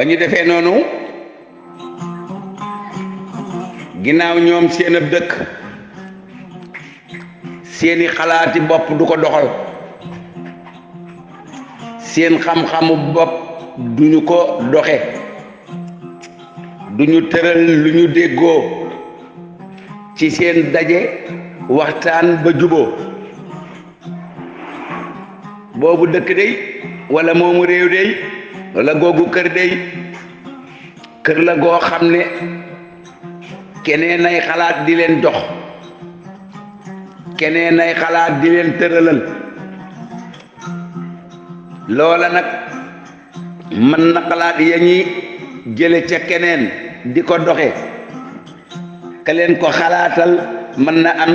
ba ñu defee noonu ginnaaw ñoom seen ab dëkk seeni xalaati bopp du ko doxal seen xam-xamu bopp duñu ko doxe duñu tëral lu ñu déggoo ci seen daje waxtaan ba juboo boobu dëkk dey wala moomu réew dey wala googu kër dey kër la goo xam ne keneen ay xalaat di leen jox keneen ay xalaat di leen tëralal loola nag mën na xalaat ya ñi jële ca keneen di ko doxe ka leen ko xalaatal mën na am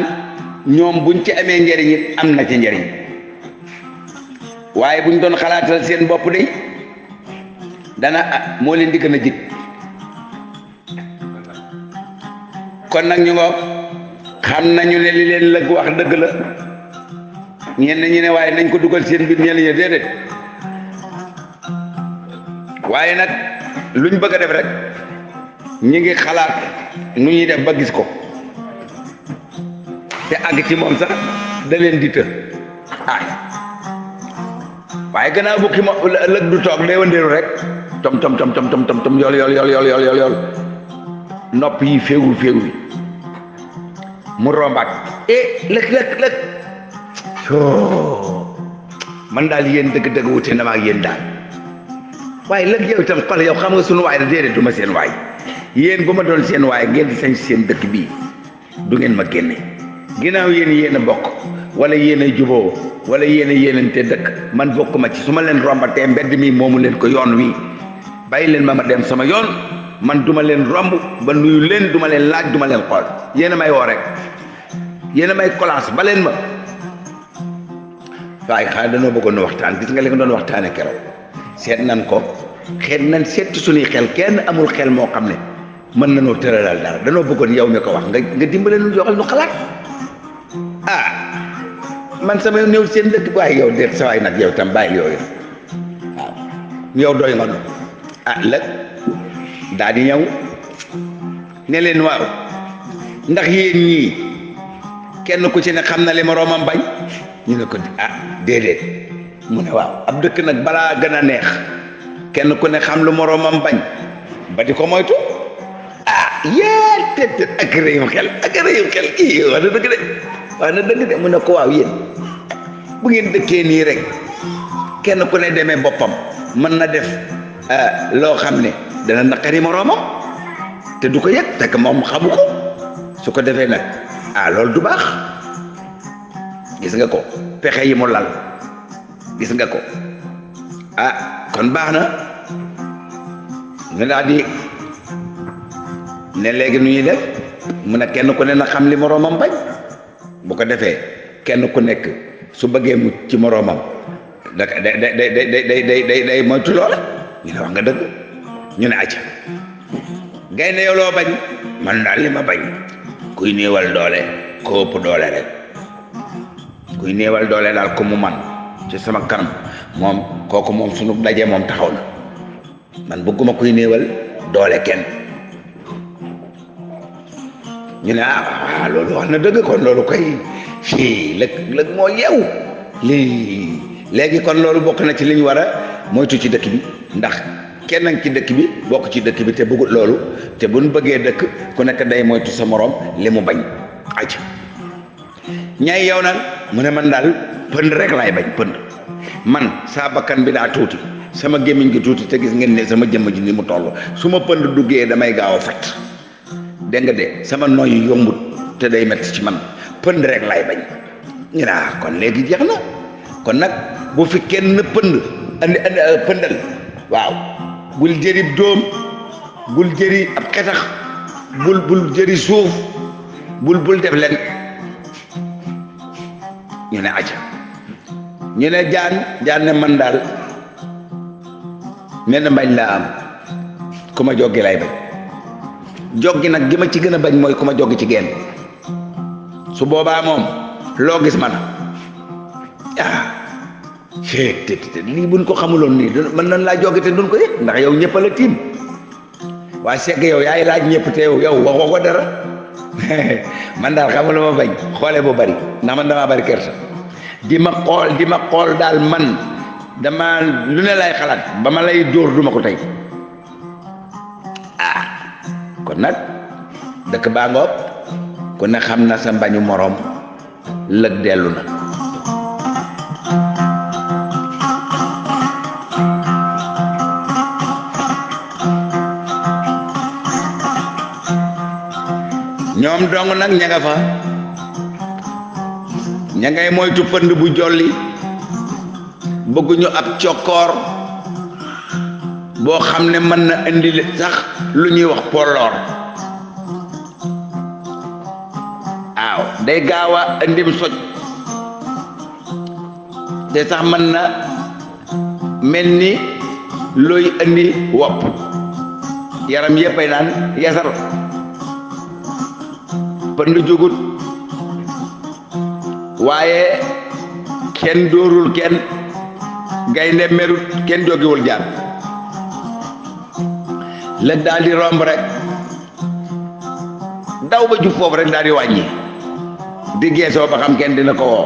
ñoom buñ ci amee njariñ it am na ci njariñ waaye buñ doon xalaatal seen bopp de dana moo leen di gën a jig kon nag ñu ngoog xam nañu ne li leen lëg wax dëgg la ñenn ñi ne waaye nañ ko dugal seen biir ñenn ñi déedéet waaye nag luñ bëgg a def rek ñi ngi xalaat nu ñuy def ba gis ko te àgg ci moom sax da leen di të waaye gannaaw bukki ma lëg du toog day wëndeelu rek tom tom tom tom tom tom yool nopp yi féewul mu rombaat lëg man daal yéen dëgg-dëgg wute na ma ak yéen daal waaye lëg yow itam xol yow xam nga sunu waay da déedéet du ma seen waay yéen bu ma doon seen waay ngeen di sañ seen dëkk bii du ngeen ma génne ginnaaw yéen a bokk wala yéen a juboo wala yéen a yéenante dëkk man bokk ma ci su ma leen rombatee mbedd mi moomu leen ko yoon wi bàyyi leen ma dem sama yoon man duma leen romb ba nuyu leen duma leen laaj duma leen xool yéen a may woo rek yéen a may kolaas ba leen ma waaye xanaa dañoo bëggoon waxtaan gis nga li nga doon waxtaane keroog seet nan ko seet suñuy xel kenn amul xel moo xam ne mën nañoo tëralal dara dañoo bëggoon yow mi ko wax nga dimbale nu joxal nu xalaat man sama néew seen dëkk waaye yow déet sa waay nag yow tam bàyyil yooyu waaw yow doy nga nu lëg daa di ñëw ne leen waaw ndax yéen ñii kenn ku ci ne xam na li moroomam bañ ñu ne ko déedéet mu ne waaw ab dëkk nag balaa gën a neex kenn ku ne xam lu moroomam bañ ba di ko moytu te ak réyum xel kii wax na dëgg de mu ne ko waaw yéen bu ngeen dëkkee nii rek kenn ku ne demee boppam mën na def loo xam ne dana naqari moroomam te du ko yëg fekk moom xamu ko su ko defee nag loolu du baax gis nga ko pexe yi mu lal gis nga ko kon baax na ñu daal di ne léegi nu ñuy def mu ne kenn ku ne na xam li moroomam bañ bu ko defee kenn ku nekk su bëggee mu ci moroomam day moytu loola ñu ne wax nga dëgg ñu ne acca gaynde yow loo bañ man daal li ma bañ kuy néewal doole ko ëpp doole rek kuy néewal doole daal ko mu man ci sama kanam moom kooku moom sunu daje moom taxaw na man bëgguma kuy néewal doole kenn ñu ne loolu wax na dëgg kon loolu koy fii lëg moo yeewu léegi kon loolu bokk na ci li ñu war a moytu ci dëkk bi ndax kenn ci dëkk bi bokk ci dëkk bi te bëggut loolu te buñ bëggee dëkk ku nekk day moytu sa moroom li mu bañ aja ñay yow nag mu ne man daal pënd rek laay bañ pënd man saa bakkan bi daa tuuti sama gémmiñ gi tuuti te gis ngeen ne sama jëmm ji ni mu toll su ma pënd duggee damay gaaw a fat dégg nga de sama noyyi yombut te day metti ci man pënd rek laay bañ ñu ne kon léegi jeex na kon nag bu fi kenn pënd andi pëndal waaw bul jëri dóom bul jëri ab xetax bul jëri suuf bul def leen ñu ne acca ñu ne jaan ne man daal menn mbañ laa am ku ma joggi lay bañ joggi nag gi ma ci gën a bañ mooy ku ma joggi ci genn su boobaa moom loo gis man te lii buñ ko xamuloon nii mën nañ laa joge te duñ ko yëg ndax yow ñëpp la tiim waaye segg yow yaay laaj ñëpp te yow waxoo ko dara man daal xam nga lu ma bañ xoole bu bari ndax man damaa bari kersa di ma xool daal man dama lu ne lay xalaat ba ma lay dóor duma ko tey kon nag dëkk baa ngoog ku ne xam na sa mbañu moroom lëg dellu na ñoom dong nag ña nga fa ña ngay moytu pënd bu jolli bëgguñu ab cokkoor boo xam ne mën na indi sax lu ñuy wax polloor waaw day gaaw a indim soj te sax mën na mel ni looy indi wopp yaram yéppay naan yasar pënd jógut waaye kenn dóorul kenn gaynde merut kenn jógiwul jaar lëg daal di romb rek daw ba jub foofu rek daal di wàññi di geesoo ba xam kenn dina ko woo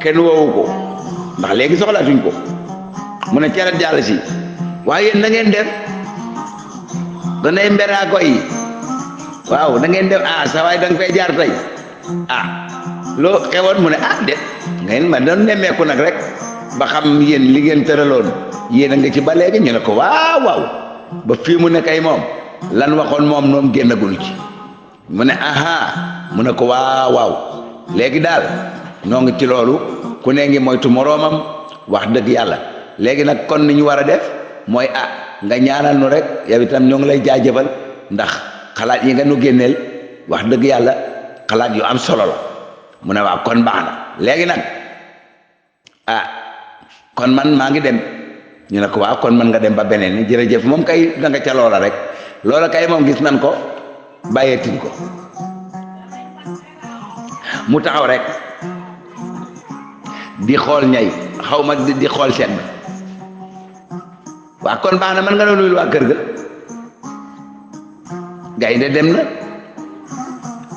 kenn woowu ko ndax léegi soxlaatuñ ko mu ne ceret jàll si waaye yéen na ngeen def danay mberaa koy waaw da ngeen def sa waay da nga fay jaar tey loo xewoon mu ne de ngeen ma doon nemmeeku nag rek ba xam yéen li ngeen tëraloon yéen a nga ci ba léegi ñu ne ko waaw ba fii mu ne kay moom lan waxoon moom génnagul ci mu ne mu ne ko waaw léegi daal noo ngi ci loolu ku ne ngi moytu moroomam wax dëgg yàlla léegi nag kon ni ñu war a def mooy nga ñaanal nu rek yow itam ñoo ngi lay jaajëfal ndax xalaat yi nga nu génneel wax dëgg yàlla xalaat yu am solo la mu ne waaw kon baax na léegi nag kon man maa ngi dem ñu ne ko waaw kon man nga dem ba beneen ni jërëjëf moom kay da nga ca loola rek loola kay moom gis nan ko bàyyeetuñ ko mu taxaw rek di xool ñay xaw ma di xool seen waaw kon baax na man nga nuyul waa kër ga gaynde dem na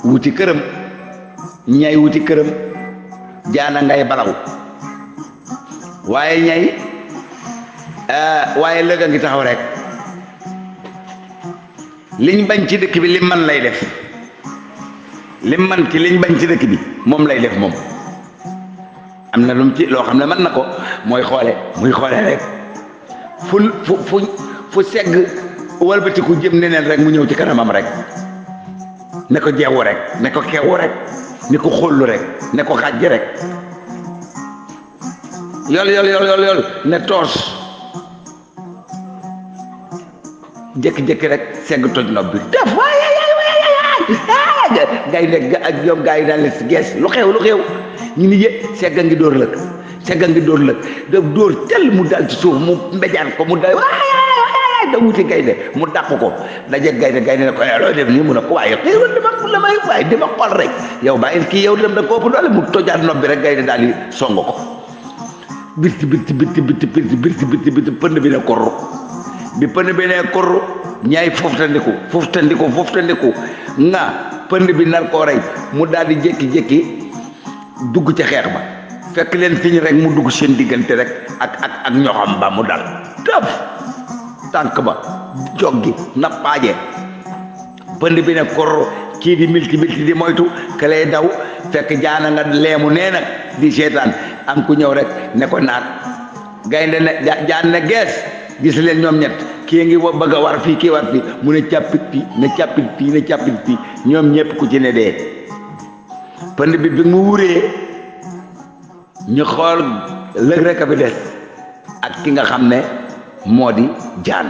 wuti këram ñay wuti këram jaana ngay balaw waaye ñay waaye lëg a ngi taxaw rek liñ bañ ci dëkk bi lim man lay def lim man ci liñ bañ ci dëkk bi moom lay def moom am na lum ci loo xam ne mën na ko muy xoole rek fu segg walbatiku jëm neneen rek mu ñëw ci kanamam rek ne ko jeewu rek ne ko keewu rek ne ko xollu rek ne ko xàjj rek yol ne toos jékki-jékki rek segg toj nopp bi def gay ne ak ñoom gaa yi daan leen si gees lu xew ñu ni segga ngi dóor lëg da dóor tel mu dal ci suuf mu mbéjaan ko mu dal da wuti gaynde mu dàq ko daje gaynde ne ko loo def nii mu ne ko waaye dama xool rek yow bàyyi kii yow dem da ko ëpp doole mu tojaat nopp bi rek gaynde daal di song ko birti pënd bi ne korru bi pënd bi ne korru ñaay foftandiku nga pënd bi nar koo rey mu daal di jékki-jékki dugg ca xeex ba fekk leen fiñ rek mu dugg seen diggante rek ak ñoxam ba mu dal tëf tànk ba joggi nappaaje pënd bi ne korru kii di milti di moytu ke lay daw fekk jaana nga leemu nee nag di seetaan am ku ñëw rek ne ko naat gaynde ne jaan ne gees gis leen ñoom ñett kii ngi bëgg a war fii kii war fii mu ne càppit fii ñoom ñëpp ku ci ne dee pënd bi mu wuree ñu xool lëg rek a fi des ak ki nga xam ne moo di jaan